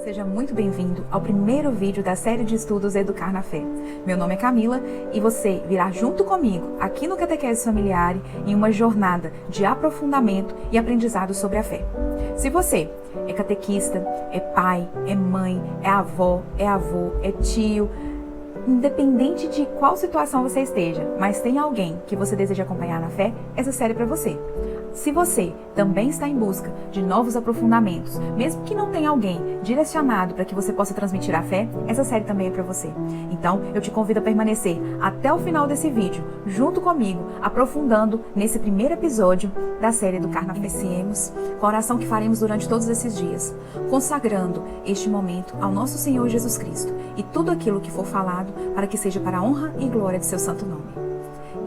Seja muito bem-vindo ao primeiro vídeo da série de estudos Educar na Fé. Meu nome é Camila e você virá junto comigo aqui no Catequese Familiar em uma jornada de aprofundamento e aprendizado sobre a fé. Se você é catequista, é pai, é mãe, é avó, é avô, é tio, independente de qual situação você esteja, mas tem alguém que você deseja acompanhar na fé, essa série é para você. Se você também está em busca de novos aprofundamentos, mesmo que não tenha alguém direcionado para que você possa transmitir a fé, essa série também é para você. Então, eu te convido a permanecer até o final desse vídeo, junto comigo, aprofundando nesse primeiro episódio da série Educar na Fé. Iniciemos com a oração que faremos durante todos esses dias, consagrando este momento ao nosso Senhor Jesus Cristo e tudo aquilo que for falado para que seja para a honra e glória de seu santo nome.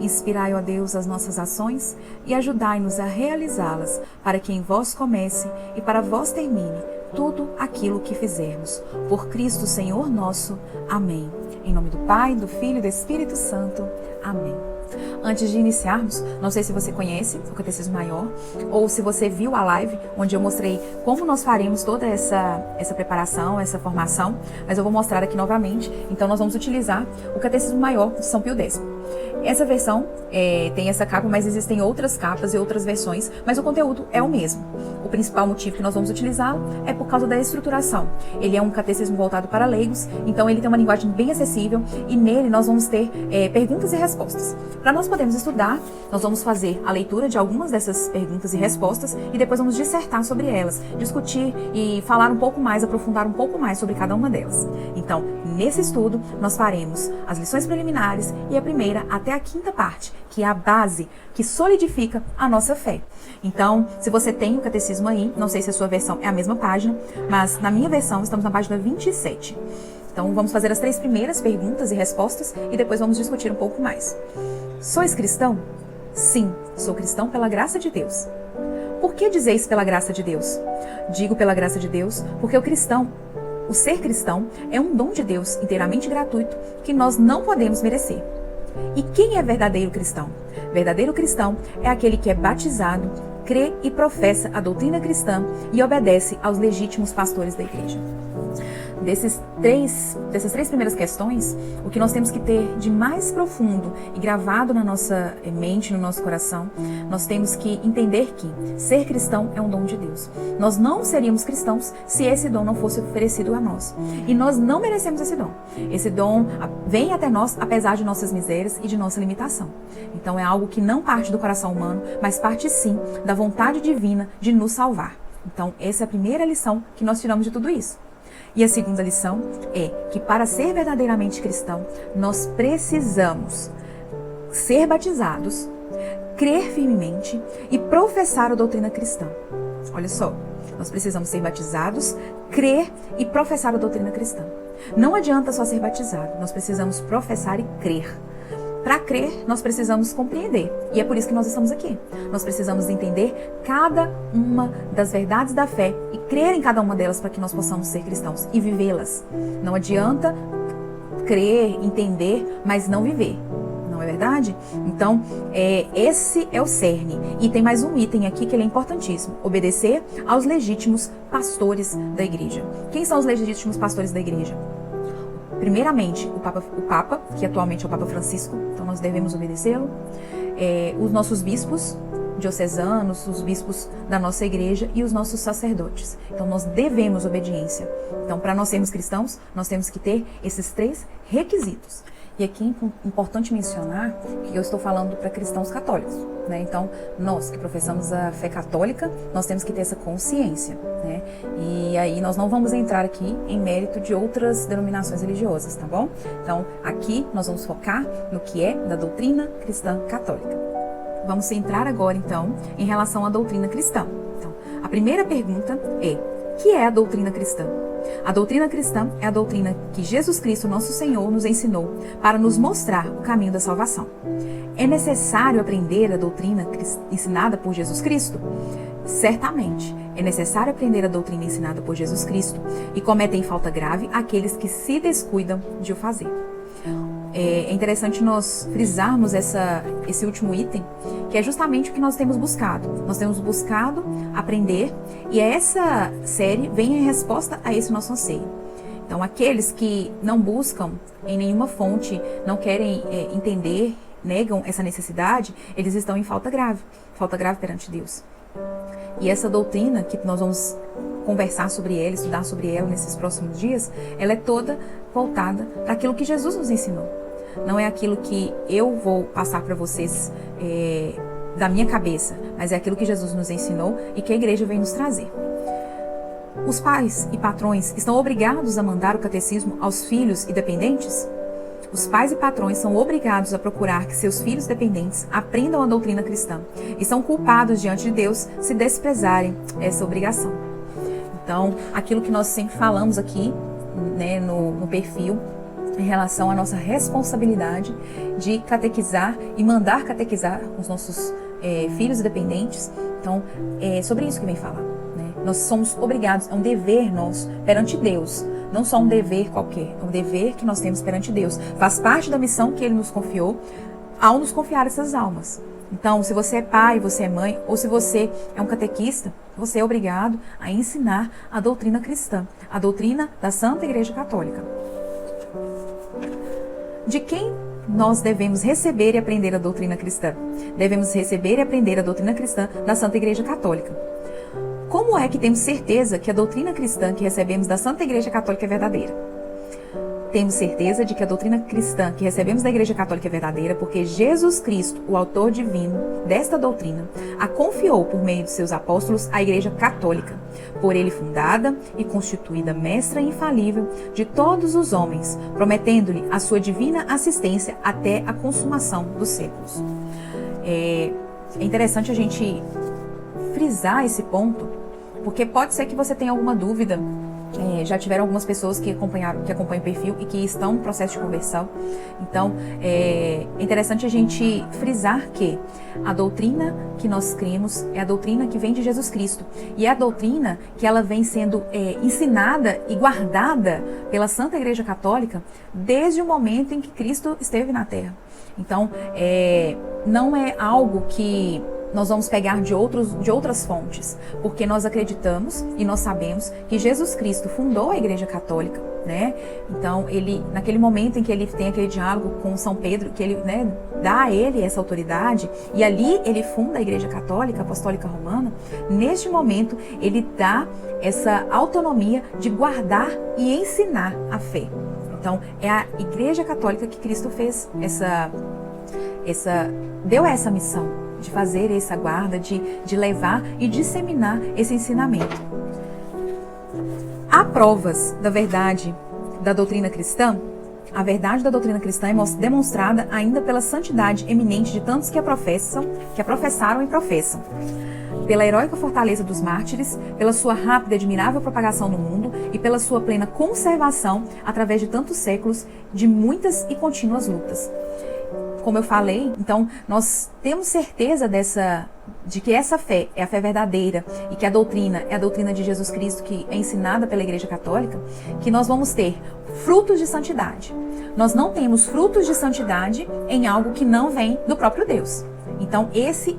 Inspirai, ó Deus, as nossas ações e ajudai-nos a realizá-las, para que em vós comece e para vós termine tudo aquilo que fizermos. Por Cristo, Senhor nosso. Amém. Em nome do Pai, do Filho e do Espírito Santo. Amém. Antes de iniciarmos, não sei se você conhece o Catecismo Maior ou se você viu a live onde eu mostrei como nós faremos toda essa preparação, essa formação, mas eu vou mostrar aqui novamente. Então nós vamos utilizar o Catecismo Maior de São Pio X. Essa versão tem essa capa, mas existem outras capas e outras versões, mas o conteúdo é o mesmo. O principal motivo que nós vamos utilizá-lo é por causa da estruturação. Ele é um catecismo voltado para leigos, então ele tem uma linguagem bem acessível e nele nós vamos ter perguntas e respostas. Para nós podermos estudar, nós vamos fazer a leitura de algumas dessas perguntas e respostas e depois vamos dissertar sobre elas, discutir e falar um pouco mais, aprofundar um pouco mais sobre cada uma delas. Então, nesse estudo, nós faremos as lições preliminares e a primeira até a quinta parte, que é a base que solidifica a nossa fé. Então, se você tem o catecismo aí, não sei se a sua versão é a mesma página, mas na minha versão estamos na página 27. Então, vamos fazer as 3 primeiras perguntas e respostas e depois vamos discutir um pouco mais. Sois cristão? Sim, sou cristão pela graça de Deus. Por que dizeis pela graça de Deus? Digo pela graça de Deus porque o ser cristão é um dom de Deus inteiramente gratuito que nós não podemos merecer. E quem é verdadeiro cristão? Verdadeiro cristão é aquele que é batizado, crê e professa a doutrina cristã e obedece aos legítimos pastores da igreja. Dessas três primeiras questões, o que nós temos que ter de mais profundo e gravado na nossa mente, no nosso coração, nós temos que entender que ser cristão é um dom de Deus. Nós não seríamos cristãos se esse dom não fosse oferecido a nós. E nós não merecemos esse dom. Esse dom vem até nós apesar de nossas misérias e de nossa limitação. Então é algo que não parte do coração humano, mas parte sim da vontade divina de nos salvar. Então essa é a primeira lição que nós tiramos de tudo isso. E a segunda lição é que para ser verdadeiramente cristão, nós precisamos ser batizados, crer firmemente e professar a doutrina cristã. Olha só, nós precisamos ser batizados, crer e professar a doutrina cristã. Não adianta só ser batizado, nós precisamos professar e crer. Para crer, nós precisamos compreender. E é por isso que nós estamos aqui. Nós precisamos entender cada uma das verdades da fé e crer em cada uma delas para que nós possamos ser cristãos e vivê-las. Não adianta crer, entender, mas não viver. Não é verdade? Então, esse é o cerne. E tem mais um item aqui que ele é importantíssimo. Obedecer aos legítimos pastores da igreja. Quem são os legítimos pastores da igreja? Primeiramente, o Papa, que atualmente é o Papa Francisco, então nós devemos obedecê-lo. Os nossos bispos diocesanos, os bispos da nossa igreja e os nossos sacerdotes. Então nós devemos obediência. Então, para nós sermos cristãos, nós temos que ter esses 3 requisitos. E aqui é importante mencionar que eu estou falando para cristãos católicos, né? Então, nós que professamos a fé católica, nós temos que ter essa consciência, né? E aí nós não vamos entrar aqui em mérito de outras denominações religiosas, tá bom? Então, aqui nós vamos focar no que é da doutrina cristã católica. Vamos entrar agora, então, em relação à doutrina cristã. Então, a primeira pergunta é: o que é a doutrina cristã? A doutrina cristã é a doutrina que Jesus Cristo, nosso Senhor, nos ensinou para nos mostrar o caminho da salvação. É necessário aprender a doutrina ensinada por Jesus Cristo? Certamente, é necessário aprender a doutrina ensinada por Jesus Cristo e cometem falta grave aqueles que se descuidam de o fazer. é interessante nós frisarmos esse último item, que é justamente o que nós temos buscado. Nós temos buscado aprender, e essa série vem em resposta a esse nosso anseio. Então, aqueles que não buscam em nenhuma fonte, não querem entender, negam essa necessidade, eles estão em falta grave perante Deus. E essa doutrina que nós vamos conversar sobre ela, estudar sobre ela nesses próximos dias, ela é toda voltada para aquilo que Jesus nos ensinou. Não é aquilo que eu vou passar para vocês da minha cabeça, mas é aquilo que Jesus nos ensinou e que a igreja vem nos trazer. Os pais e patrões estão obrigados a mandar o catecismo aos filhos e dependentes? Os pais e patrões são obrigados a procurar que seus filhos dependentes aprendam a doutrina cristã e são culpados diante de Deus se desprezarem essa obrigação. Então, aquilo que nós sempre falamos aqui, né, no perfil, em relação à nossa responsabilidade de catequizar e mandar catequizar os nossos filhos dependentes. Então, é sobre isso que vem falar, né? Nós somos obrigados, é um dever nosso perante Deus, não só um dever qualquer, é um dever que nós temos perante Deus. Faz parte da missão que Ele nos confiou ao nos confiar essas almas. Então, se você é pai, você é mãe, ou se você é um catequista, você é obrigado a ensinar a doutrina cristã, a doutrina da Santa Igreja Católica. De quem nós devemos receber e aprender a doutrina cristã? Devemos receber e aprender a doutrina cristã da Santa Igreja Católica. Como é que temos certeza que a doutrina cristã que recebemos da Santa Igreja Católica é verdadeira? Temos certeza de que a doutrina cristã que recebemos da Igreja Católica é verdadeira porque Jesus Cristo, o autor divino desta doutrina, a confiou por meio de seus apóstolos à Igreja Católica, por ele fundada e constituída mestra infalível de todos os homens, prometendo-lhe a sua divina assistência até a consumação dos séculos. É interessante a gente frisar esse ponto, porque pode ser que você tenha alguma dúvida. Já tiveram algumas pessoas que acompanham o perfil e que estão no processo de conversão. Então, é interessante a gente frisar que a doutrina que nós cremos é a doutrina que vem de Jesus Cristo. E é a doutrina que ela vem sendo ensinada e guardada pela Santa Igreja Católica desde o momento em que Cristo esteve na Terra. Então, não é algo que nós vamos pegar de outras fontes, porque nós acreditamos e nós sabemos que Jesus Cristo fundou a Igreja Católica, né? Então, naquele momento em que ele tem aquele diálogo com São Pedro, que ele, né, dá a ele essa autoridade, e ali ele funda a Igreja Católica, Apostólica Romana, neste momento ele dá essa autonomia de guardar e ensinar a fé. Então, é a Igreja Católica que Cristo fez deu essa missão de fazer essa guarda, de levar e disseminar esse ensinamento. Há provas da verdade da doutrina cristã? A verdade da doutrina cristã é demonstrada ainda pela santidade eminente de tantos que a professaram e professam, pela heróica fortaleza dos mártires, pela sua rápida e admirável propagação no mundo e pela sua plena conservação através de tantos séculos de muitas e contínuas lutas. Como eu falei, então nós temos certeza de que essa fé é a fé verdadeira e que a doutrina é a doutrina de Jesus Cristo que é ensinada pela Igreja Católica, que nós vamos ter frutos de santidade. Nós não temos frutos de santidade em algo que não vem do próprio Deus. Então essa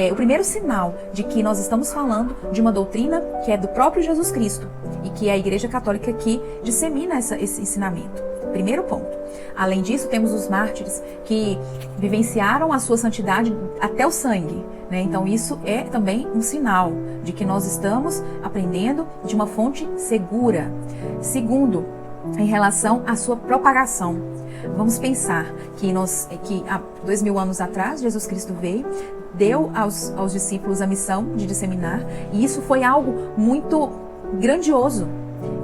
é o primeiro sinal de que nós estamos falando de uma doutrina que é do próprio Jesus Cristo e que é a Igreja Católica que dissemina esse ensinamento. Primeiro ponto. Além disso, temos os mártires que vivenciaram a sua santidade até o sangue, né? Então isso é também um sinal de que nós estamos aprendendo de uma fonte segura. Segundo, em relação à sua propagação. Vamos pensar que há 2000 anos atrás, Jesus Cristo veio, deu aos discípulos a missão de disseminar, e isso foi algo muito grandioso,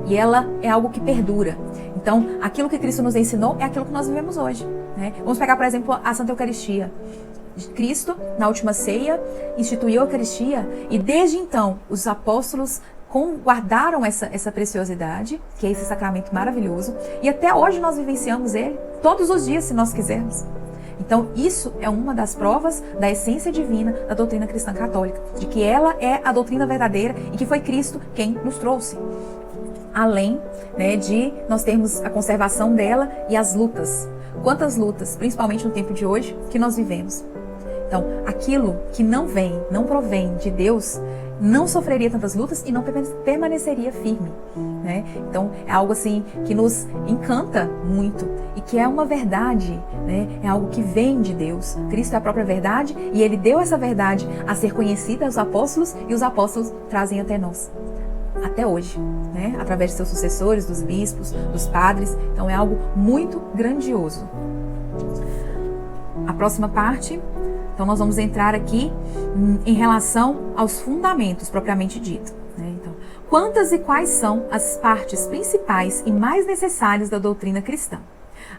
e ela é algo que perdura. Então, aquilo que Cristo nos ensinou é aquilo que nós vivemos hoje, né? Vamos pegar, por exemplo, a Santa Eucaristia. Cristo, na última ceia, instituiu a Eucaristia, e desde então, os apóstolos guardaram essa preciosidade, que é esse sacramento maravilhoso, e até hoje nós vivenciamos ele, todos os dias, se nós quisermos. Então, isso é uma das provas da essência divina da doutrina cristã católica, de que ela é a doutrina verdadeira e que foi Cristo quem nos trouxe. além, né, de nós termos a conservação dela e as lutas. Quantas lutas, principalmente no tempo de hoje, que nós vivemos. Então, aquilo que não provém de Deus, não sofreria tantas lutas e não permaneceria firme, né? Então, é algo assim que nos encanta muito e que é uma verdade, né? É algo que vem de Deus. Cristo é a própria verdade e Ele deu essa verdade a ser conhecida aos apóstolos e os apóstolos trazem até nós, até hoje, né? Através de seus sucessores, dos bispos, dos padres. Então, é algo muito grandioso. A próxima parte... Então, nós vamos entrar aqui em relação aos fundamentos, propriamente dito, né? Então, quantas e quais são as partes principais e mais necessárias da doutrina cristã?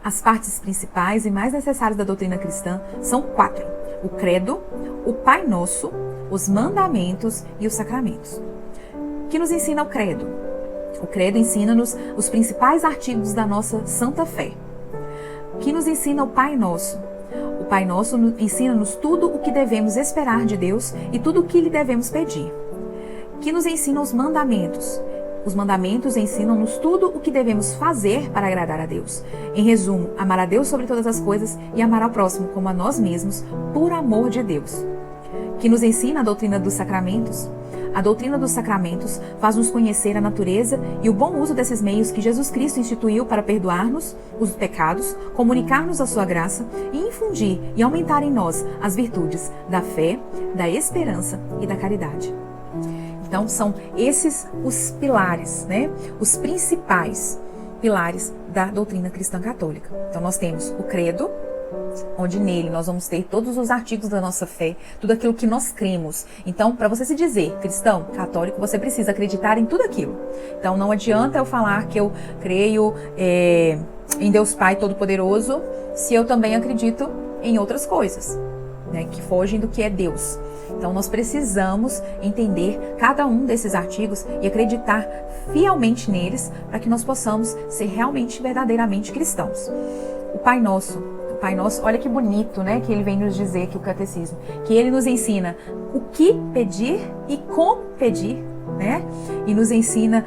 As partes principais e mais necessárias da doutrina cristã são 4. O credo, o Pai Nosso, os mandamentos e os sacramentos. O que nos ensina o credo? O credo ensina-nos os principais artigos da nossa santa fé. O que nos ensina o Pai Nosso? O Pai Nosso ensina-nos tudo o que devemos esperar de Deus e tudo o que lhe devemos pedir. Que nos ensina os mandamentos? Os mandamentos ensinam-nos tudo o que devemos fazer para agradar a Deus. Em resumo, amar a Deus sobre todas as coisas e amar ao próximo como a nós mesmos, por amor de Deus. Que nos ensina a doutrina dos sacramentos? A doutrina dos sacramentos faz-nos conhecer a natureza e o bom uso desses meios que Jesus Cristo instituiu para perdoar-nos os pecados, comunicar-nos a sua graça e infundir e aumentar em nós as virtudes da fé, da esperança e da caridade. Então, são esses os pilares, né? Os principais pilares da doutrina cristã católica. Então, nós temos o credo, onde nele nós vamos ter todos os artigos da nossa fé, tudo aquilo que nós cremos. Então, para você se dizer cristão, católico, você precisa acreditar em tudo aquilo. Então, não adianta eu falar que eu creio em Deus Pai Todo-Poderoso, se eu também acredito em outras coisas, né, que fogem do que é Deus. Então, nós precisamos entender cada um desses artigos e acreditar fielmente neles para que nós possamos ser realmente, verdadeiramente cristãos. O Pai Nosso, olha que bonito, né, que ele vem nos dizer aqui o catecismo, que ele nos ensina o que pedir e como pedir, né, e nos ensina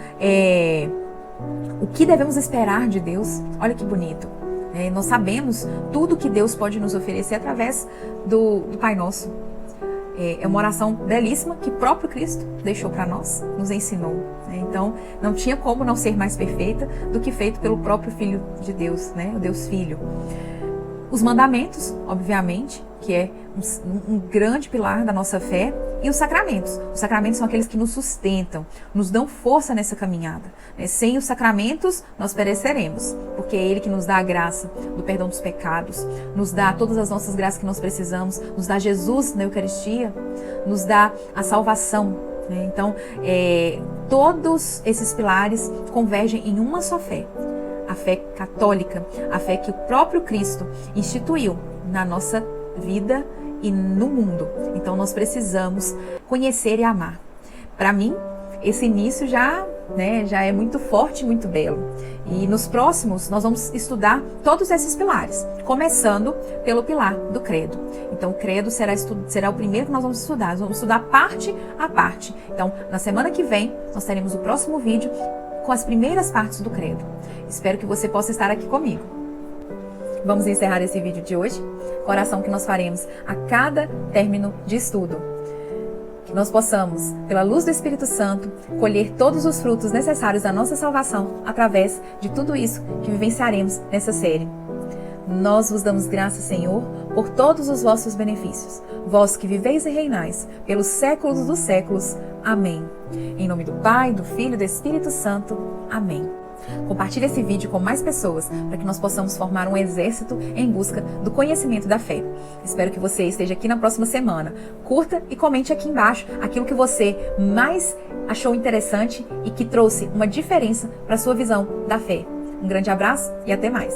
o que devemos esperar de Deus. Olha que bonito. Nós sabemos tudo que Deus pode nos oferecer através do Pai Nosso. É uma oração belíssima que o próprio Cristo deixou para nós, nos ensinou, né? Então, não tinha como não ser mais perfeita do que feito pelo próprio Filho de Deus, né? O Deus Filho. Os mandamentos, obviamente, que é um grande pilar da nossa fé, e os sacramentos. Os sacramentos são aqueles que nos sustentam, nos dão força nessa caminhada, né? Sem os sacramentos, nós pereceremos, porque é Ele que nos dá a graça do perdão dos pecados, nos dá todas as nossas graças que nós precisamos, nos dá Jesus na Eucaristia, nos dá a salvação, né? Então, todos esses pilares convergem em uma só fé. A fé católica, a fé que o próprio Cristo instituiu na nossa vida e no mundo. Então nós precisamos conhecer e amar. Para mim, esse início já é muito forte, muito belo. E nos próximos nós vamos estudar todos esses pilares, começando pelo pilar do credo. Então o credo será o primeiro que nós vamos estudar. Nós vamos estudar parte a parte. Então na semana que vem nós teremos o próximo vídeo com as primeiras partes do credo. Espero que você possa estar aqui comigo. Vamos encerrar esse vídeo de hoje com a oração que nós faremos a cada término de estudo. Que nós possamos, pela luz do Espírito Santo, colher todos os frutos necessários à nossa salvação através de tudo isso que vivenciaremos nessa série. Nós vos damos graças, Senhor, por todos os vossos benefícios. Vós que viveis e reinais pelos séculos dos séculos. Amém. Em nome do Pai, do Filho e do Espírito Santo. Amém. Compartilhe esse vídeo com mais pessoas para que nós possamos formar um exército em busca do conhecimento da fé. Espero que você esteja aqui na próxima semana. Curta e comente aqui embaixo aquilo que você mais achou interessante e que trouxe uma diferença para a sua visão da fé. Um grande abraço e até mais.